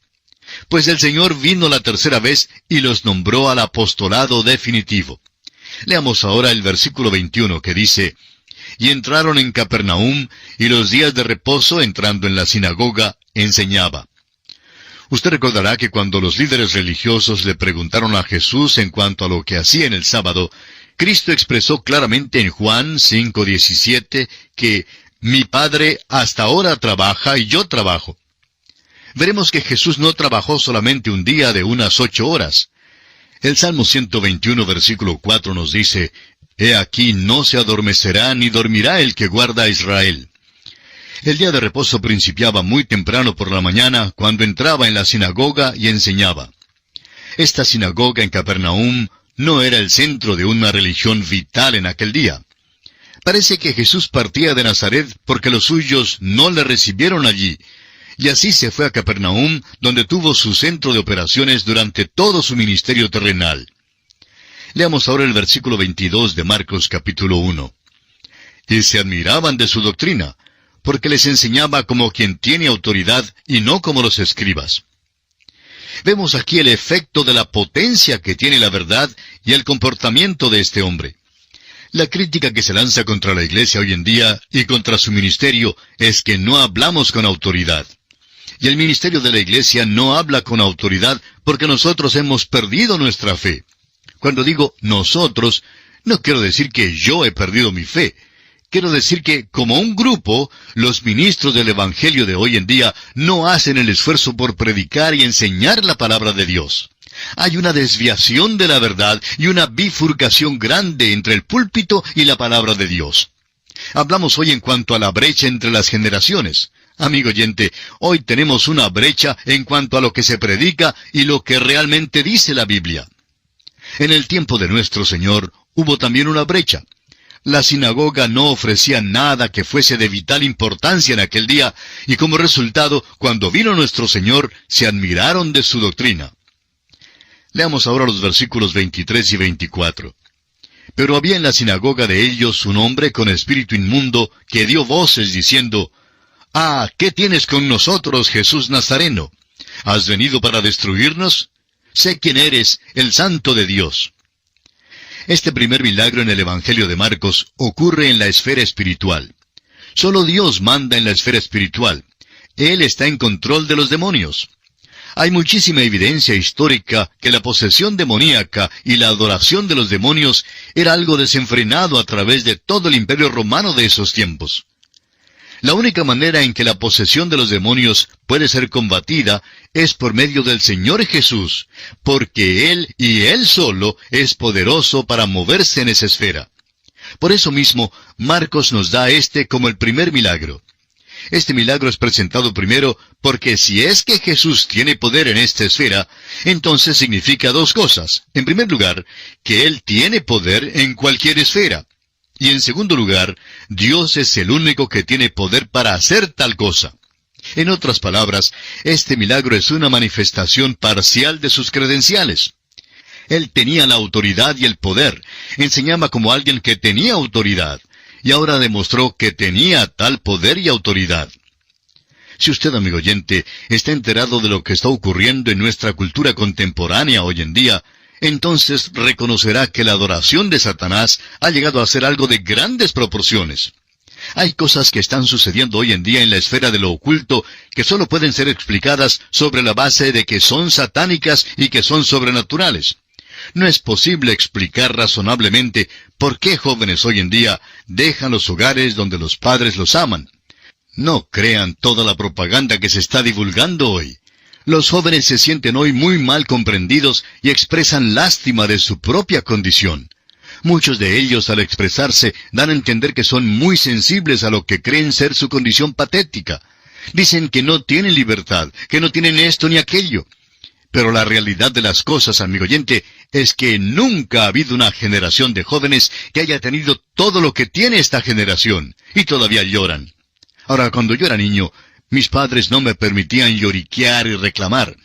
Pues el Señor vino la tercera vez y los nombró al apostolado definitivo. Leamos ahora el versículo 21 que dice, «Y entraron en Capernaum, y los días de reposo, entrando en la sinagoga, enseñaba». Usted recordará que cuando los líderes religiosos le preguntaron a Jesús en cuanto a lo que hacía en el sábado, Cristo expresó claramente en Juan 5:17 que «Mi Padre hasta ahora trabaja y yo trabajo». Veremos que Jesús no trabajó solamente un día de unas 8 horas. El Salmo 121, versículo 4 nos dice, «He aquí no se adormecerá ni dormirá el que guarda a Israel». El día de reposo principiaba muy temprano por la mañana, cuando entraba en la sinagoga y enseñaba. Esta sinagoga en Capernaum no era el centro de una religión vital en aquel día. Parece que Jesús partía de Nazaret porque los suyos no le recibieron allí, y así se fue a Capernaum, donde tuvo su centro de operaciones durante todo su ministerio terrenal. Leamos ahora el versículo 22 de Marcos capítulo 1. «Y se admiraban de su doctrina, porque les enseñaba como quien tiene autoridad y no como los escribas». Vemos aquí el efecto de la potencia que tiene la verdad y el comportamiento de este hombre. La crítica que se lanza contra la iglesia hoy en día y contra su ministerio es que no hablamos con autoridad. Y el ministerio de la iglesia no habla con autoridad porque nosotros hemos perdido nuestra fe. Cuando digo nosotros, no quiero decir que yo he perdido mi fe. Quiero decir que, como un grupo, los ministros del Evangelio de hoy en día no hacen el esfuerzo por predicar y enseñar la palabra de Dios. Hay una desviación de la verdad y una bifurcación grande entre el púlpito y la palabra de Dios. Hablamos hoy en cuanto a la brecha entre las generaciones. Amigo oyente, hoy tenemos una brecha en cuanto a lo que se predica y lo que realmente dice la Biblia. En el tiempo de nuestro Señor hubo también una brecha. La sinagoga no ofrecía nada que fuese de vital importancia en aquel día, y como resultado, cuando vino nuestro Señor, se admiraron de su doctrina. Leamos ahora los versículos 23 y 24. «Pero había en la sinagoga de ellos un hombre con espíritu inmundo que dio voces diciendo, «Ah, ¿qué tienes con nosotros, Jesús Nazareno? ¿Has venido para destruirnos? Sé quién eres, el Santo de Dios». Este primer milagro en el Evangelio de Marcos ocurre en la esfera espiritual. Solo Dios manda en la esfera espiritual. Él está en control de los demonios. Hay muchísima evidencia histórica que la posesión demoníaca y la adoración de los demonios era algo desenfrenado a través de todo el imperio romano de esos tiempos. La única manera en que la posesión de los demonios puede ser combatida es por medio del Señor Jesús, porque Él y Él solo es poderoso para moverse en esa esfera. Por eso mismo, Marcos nos da como el primer milagro. Este milagro es presentado primero porque si es que Jesús tiene poder en esta esfera, entonces significa dos cosas. En primer lugar, que Él tiene poder en cualquier esfera. Y en segundo lugar, Dios es el único que tiene poder para hacer tal cosa. En otras palabras, este milagro es una manifestación parcial de sus credenciales. Él tenía la autoridad y el poder, enseñaba como alguien que tenía autoridad, y ahora demostró que tenía tal poder y autoridad. Si usted, amigo oyente, está enterado de lo que está ocurriendo en nuestra cultura contemporánea hoy en día, entonces reconocerá que la adoración de Satanás ha llegado a ser algo de grandes proporciones. Hay cosas que están sucediendo hoy en día en la esfera de lo oculto que solo pueden ser explicadas sobre la base de que son satánicas y que son sobrenaturales. No es posible explicar razonablemente por qué jóvenes hoy en día dejan los hogares donde los padres los aman. No crean toda la propaganda que se está divulgando hoy. Los jóvenes se sienten hoy muy mal comprendidos y expresan lástima de su propia condición. Muchos de ellos, al expresarse, dan a entender que son muy sensibles a lo que creen ser su condición patética. Dicen que no tienen libertad, que no tienen esto ni aquello. Pero la realidad de las cosas, amigo oyente, es que nunca ha habido una generación de jóvenes que haya tenido todo lo que tiene esta generación, y todavía lloran. Ahora, cuando yo era niño, mis padres no me permitían lloriquear y reclamar.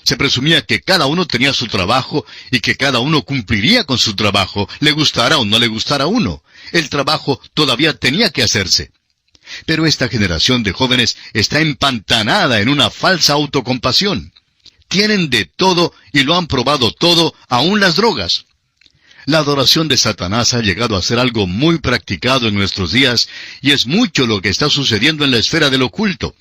Se presumía que cada uno tenía su trabajo y que cada uno cumpliría con su trabajo, le gustara o no le gustara a uno. El trabajo todavía tenía que hacerse. Pero esta generación de jóvenes está empantanada en una falsa autocompasión. Tienen de todo y lo han probado todo, aun las drogas. La adoración de Satanás ha llegado a ser algo muy practicado en nuestros días, y es mucho lo que está sucediendo en la esfera del oculto.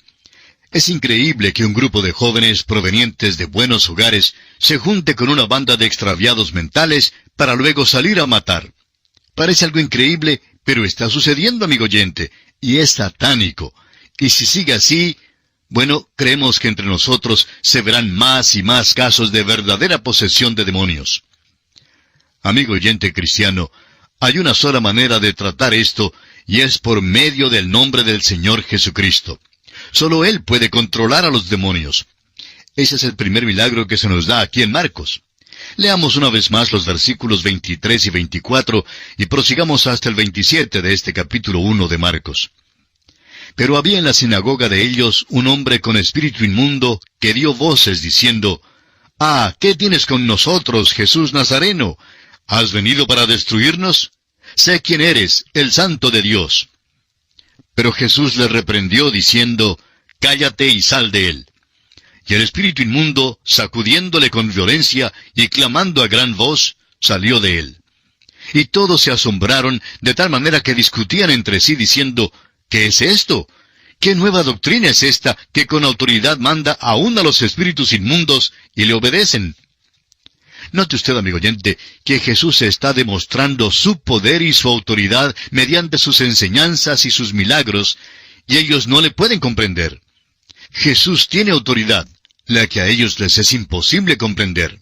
Es increíble que un grupo de jóvenes provenientes de buenos hogares se junte con una banda de extraviados mentales para luego salir a matar. Parece algo increíble, pero está sucediendo, amigo oyente, y es satánico. Y si sigue así, bueno, creemos que entre nosotros se verán más y más casos de verdadera posesión de demonios. Amigo oyente cristiano, hay una sola manera de tratar esto, y es por medio del nombre del Señor Jesucristo. Solo Él puede controlar a los demonios. Ese es el primer milagro que se nos da aquí en Marcos. Leamos una vez más los versículos 23 y 24 y prosigamos hasta el 27 de este capítulo 1 de Marcos. Pero había en la sinagoga de ellos un hombre con espíritu inmundo que dio voces diciendo, «Ah, ¿qué tienes con nosotros, Jesús Nazareno? ¿Has venido para destruirnos? Sé quién eres, el Santo de Dios». Pero Jesús le reprendió diciendo, «Cállate y sal de él». Y el espíritu inmundo, sacudiéndole con violencia y clamando a gran voz, salió de él. Y todos se asombraron de tal manera que discutían entre sí diciendo, «¿Qué es esto? ¿Qué nueva doctrina es esta que con autoridad manda aún a los espíritus inmundos y le obedecen?» Note usted, amigo oyente, que Jesús está demostrando su poder y su autoridad mediante sus enseñanzas y sus milagros, y ellos no le pueden comprender. Jesús tiene autoridad, la que a ellos les es imposible comprender.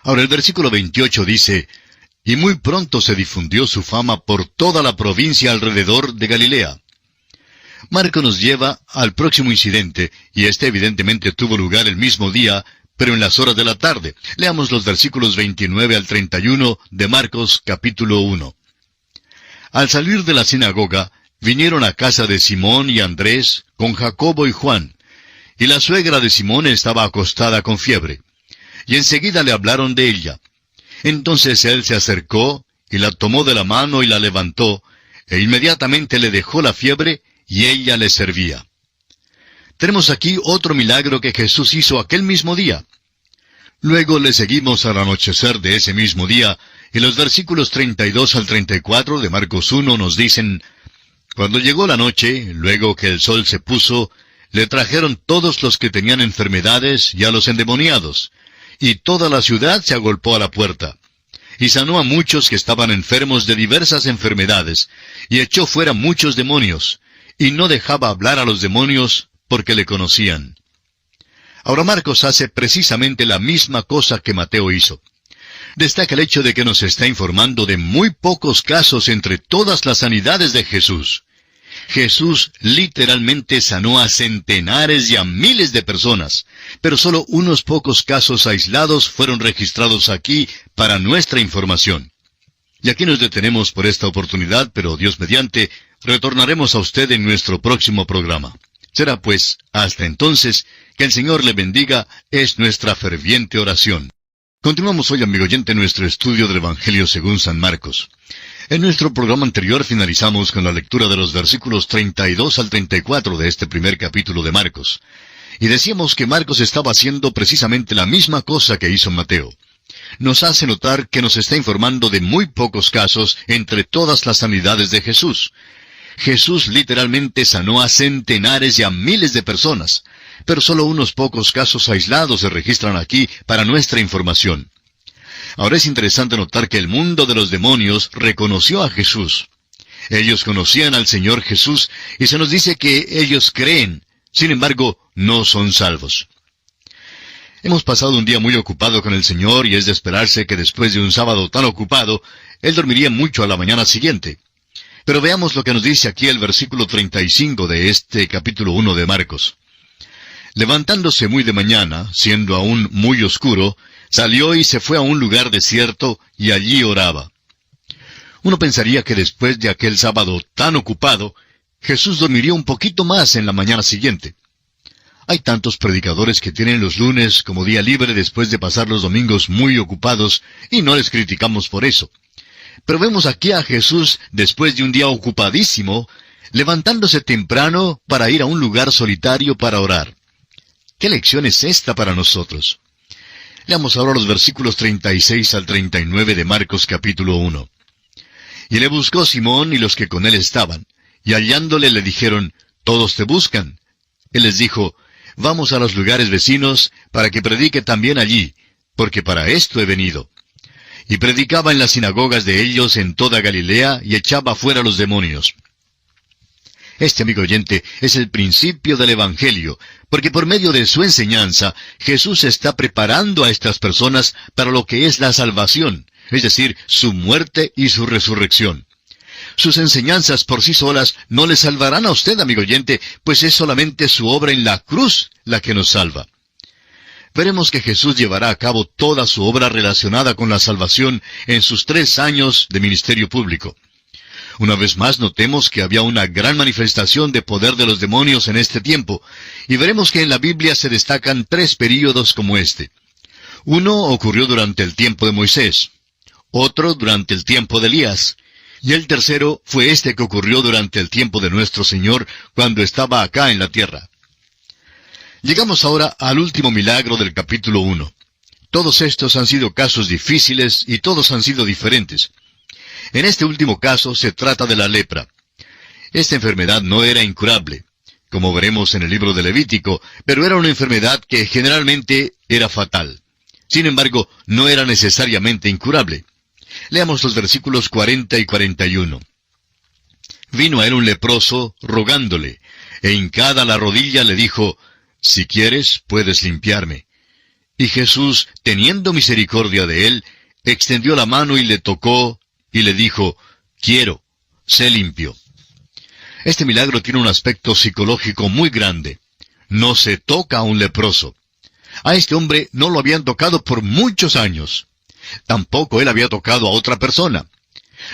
Ahora el versículo 28 dice, «Y muy pronto se difundió su fama por toda la provincia alrededor de Galilea». Marco nos lleva al próximo incidente, y este evidentemente tuvo lugar el mismo día, pero en las horas de la tarde. Leamos los versículos 29 al 31 de Marcos capítulo 1. Al salir de la sinagoga, vinieron a casa de Simón y Andrés, con Jacobo y Juan, y la suegra de Simón estaba acostada con fiebre. Y enseguida le hablaron de ella. Entonces él se acercó, y la tomó de la mano y la levantó, e inmediatamente le dejó la fiebre, y ella le servía. Tenemos aquí otro milagro que Jesús hizo aquel mismo día. Luego le seguimos al anochecer de ese mismo día, y los versículos 32 al 34 de Marcos 1 nos dicen, «Cuando llegó la noche, luego que el sol se puso, le trajeron todos los que tenían enfermedades y a los endemoniados, y toda la ciudad se agolpó a la puerta. Y sanó a muchos que estaban enfermos de diversas enfermedades, y echó fuera muchos demonios, y no dejaba hablar a los demonios, porque le conocían». Ahora Marcos hace precisamente la misma cosa que Mateo hizo. Destaca el hecho de que nos está informando de muy pocos casos entre todas las sanidades de Jesús. Jesús literalmente sanó a centenares y a miles de personas, pero solo unos pocos casos aislados fueron registrados aquí para nuestra información. Y aquí nos detenemos por esta oportunidad, pero Dios mediante, retornaremos a usted en nuestro próximo programa. Será pues, hasta entonces, que el Señor le bendiga, es nuestra ferviente oración. Continuamos hoy, amigo oyente, nuestro estudio del Evangelio según San Marcos. En nuestro programa anterior finalizamos con la lectura de los versículos 32 al 34 de este primer capítulo de Marcos. Y decíamos que Marcos estaba haciendo precisamente la misma cosa que hizo Mateo. Nos hace notar que nos está informando de muy pocos casos entre todas las sanidades de Jesús. Jesús literalmente sanó a centenares y a miles de personas, pero solo unos pocos casos aislados se registran aquí para nuestra información. Ahora es interesante notar que el mundo de los demonios reconoció a Jesús. Ellos conocían al Señor Jesús y se nos dice que ellos creen, sin embargo, no son salvos. Hemos pasado un día muy ocupado con el Señor y es de esperarse que después de un sábado tan ocupado, Él dormiría mucho a la mañana siguiente. Pero veamos lo que nos dice aquí el versículo 35 de este capítulo 1 de Marcos. Levantándose muy de mañana, siendo aún muy oscuro, salió y se fue a un lugar desierto y allí oraba. Uno pensaría que después de aquel sábado tan ocupado, Jesús dormiría un poquito más en la mañana siguiente. Hay tantos predicadores que tienen los lunes como día libre después de pasar los domingos muy ocupados, y no les criticamos por eso. Pero vemos aquí a Jesús, después de un día ocupadísimo, levantándose temprano para ir a un lugar solitario para orar. ¿Qué lección es esta para nosotros? Leamos ahora los versículos 36 al 39 de Marcos capítulo 1. Y le buscó Simón y los que con él estaban, y hallándole le dijeron, «Todos te buscan». Él les dijo, «Vamos a los lugares vecinos, para que predique también allí, porque para esto he venido». Y predicaba en las sinagogas de ellos en toda Galilea, y echaba fuera los demonios. Este, amigo oyente, es el principio del Evangelio, porque por medio de su enseñanza, Jesús está preparando a estas personas para lo que es la salvación, es decir, su muerte y su resurrección. Sus enseñanzas por sí solas no le salvarán a usted, amigo oyente, pues es solamente su obra en la cruz la que nos salva. Veremos que Jesús llevará a cabo toda su obra relacionada con la salvación en sus 3 años de ministerio público. Una vez más notemos que había una gran manifestación de poder de los demonios en este tiempo, y veremos que en la Biblia se destacan 3 períodos como este. Uno ocurrió durante el tiempo de Moisés, otro durante el tiempo de Elías, y el tercero fue este que ocurrió durante el tiempo de nuestro Señor, cuando estaba acá en la tierra. Llegamos ahora al último milagro del capítulo 1. Todos estos han sido casos difíciles y todos han sido diferentes. En este último caso se trata de la lepra. Esta enfermedad no era incurable, como veremos en el libro de Levítico, pero era una enfermedad que generalmente era fatal. Sin embargo, no era necesariamente incurable. Leamos los versículos 40 y 41. Vino a él un leproso, rogándole, e hincada la rodilla le dijo, «Si quieres, puedes limpiarme». Y Jesús, teniendo misericordia de él, extendió la mano y le tocó, y le dijo, «Quiero, sé limpio». Este milagro tiene un aspecto psicológico muy grande. No se toca a un leproso. A este hombre no lo habían tocado por muchos años. Tampoco él había tocado a otra persona.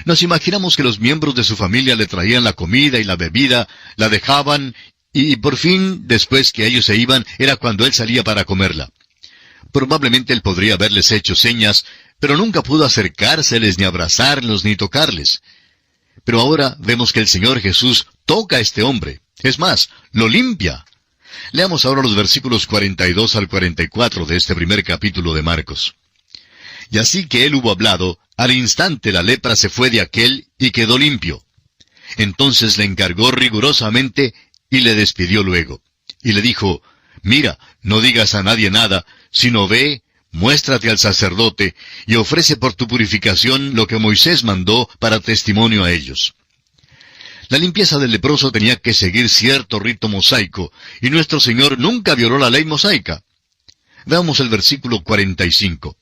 Nos imaginamos que los miembros de su familia le traían la comida y la bebida, la dejaban, y por fin, después que ellos se iban, era cuando él salía para comerla. Probablemente él podría haberles hecho señas, pero nunca pudo acercárseles, ni abrazarlos, ni tocarles. Pero ahora vemos que el Señor Jesús toca a este hombre. Es más, lo limpia. Leamos ahora los versículos 42 al 44 de este primer capítulo de Marcos. Y así que él hubo hablado, al instante la lepra se fue de aquél y quedó limpio. Entonces le encargó rigurosamente y le despidió luego. Y le dijo, «Mira, no digas a nadie nada, sino ve, muéstrate al sacerdote, y ofrece por tu purificación lo que Moisés mandó para testimonio a ellos». La limpieza del leproso tenía que seguir cierto rito mosaico, y nuestro Señor nunca violó la ley mosaica. Veamos el versículo 45.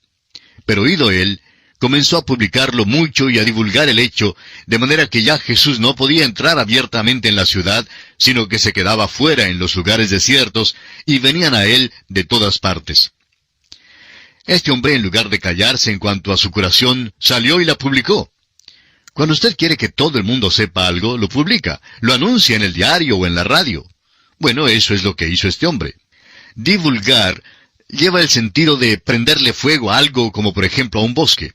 Pero oído él, comenzó a publicarlo mucho y a divulgar el hecho, de manera que ya Jesús no podía entrar abiertamente en la ciudad, sino que se quedaba fuera en los lugares desiertos, y venían a él de todas partes. Este hombre, en lugar de callarse en cuanto a su curación, salió y la publicó. Cuando usted quiere que todo el mundo sepa algo, lo publica, lo anuncia en el diario o en la radio. Bueno, eso es lo que hizo este hombre. Divulgar lleva el sentido de prenderle fuego a algo como por ejemplo a un bosque.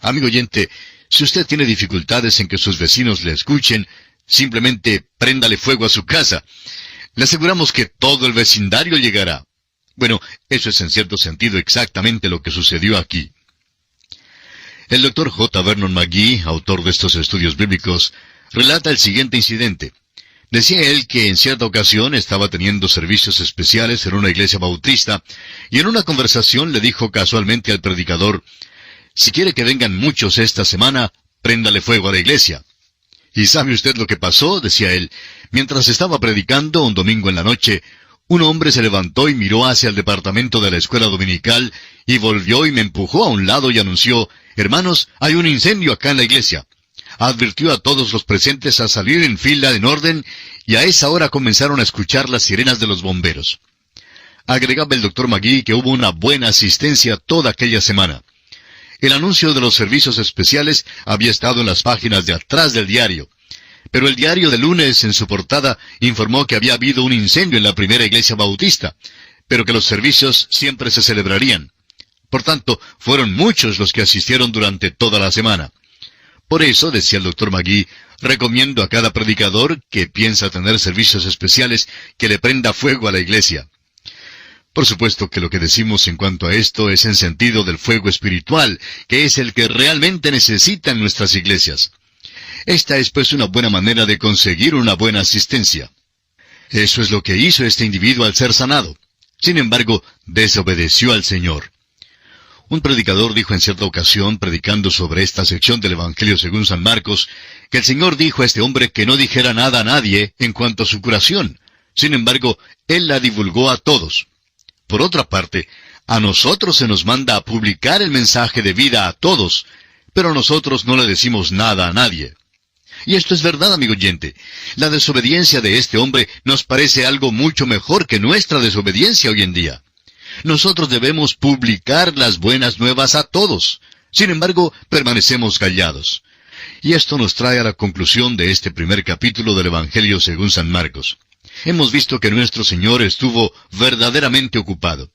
Amigo oyente, si usted tiene dificultades en que sus vecinos le escuchen, simplemente préndale fuego a su casa. Le aseguramos que todo el vecindario llegará. Bueno, eso es en cierto sentido exactamente lo que sucedió aquí. El Dr. J. Vernon McGee, autor de estos estudios bíblicos, relata el siguiente incidente. Decía él que en cierta ocasión estaba teniendo servicios especiales en una iglesia bautista, y en una conversación le dijo casualmente al predicador, «Si quiere que vengan muchos esta semana, préndale fuego a la iglesia». ¿Y sabe usted lo que pasó?, decía él. Mientras estaba predicando un domingo en la noche, Un hombre se levantó y miró hacia el departamento de la escuela dominical y volvió y me empujó a un lado y anunció: «Hermanos, hay un incendio acá en la iglesia». Advirtió a todos los presentes a salir en fila en orden, y a esa hora comenzaron a escuchar las sirenas de los bomberos. Agregaba el Dr. McGee que hubo una buena asistencia toda aquella semana. El anuncio de los servicios especiales había estado en las páginas de atrás del diario, pero el diario de lunes en su portada informó que había habido un incendio en la primera iglesia bautista, pero que los servicios siempre se celebrarían. Por tanto, fueron muchos los que asistieron durante toda la semana. Por eso, decía el Dr. McGee, recomiendo a cada predicador que piensa tener servicios especiales que le prenda fuego a la iglesia. Por supuesto que lo que decimos en cuanto a esto es en sentido del fuego espiritual, que es el que realmente necesitan nuestras iglesias. Esta es pues una buena manera de conseguir una buena asistencia. Eso es lo que hizo este individuo al ser sanado. Sin embargo, desobedeció al Señor. Un predicador dijo en cierta ocasión, predicando sobre esta sección del Evangelio según San Marcos, que el Señor dijo a este hombre que no dijera nada a nadie en cuanto a su curación. Sin embargo, Él la divulgó a todos. Por otra parte, a nosotros se nos manda a publicar el mensaje de vida a todos, pero nosotros no le decimos nada a nadie. Y esto es verdad, amigo oyente. La desobediencia de este hombre nos parece algo mucho mejor que nuestra desobediencia hoy en día. Nosotros debemos publicar las buenas nuevas a todos. Sin embargo, permanecemos callados. Y esto nos trae a la conclusión de este primer capítulo del Evangelio según San Marcos. Hemos visto que nuestro Señor estuvo verdaderamente ocupado.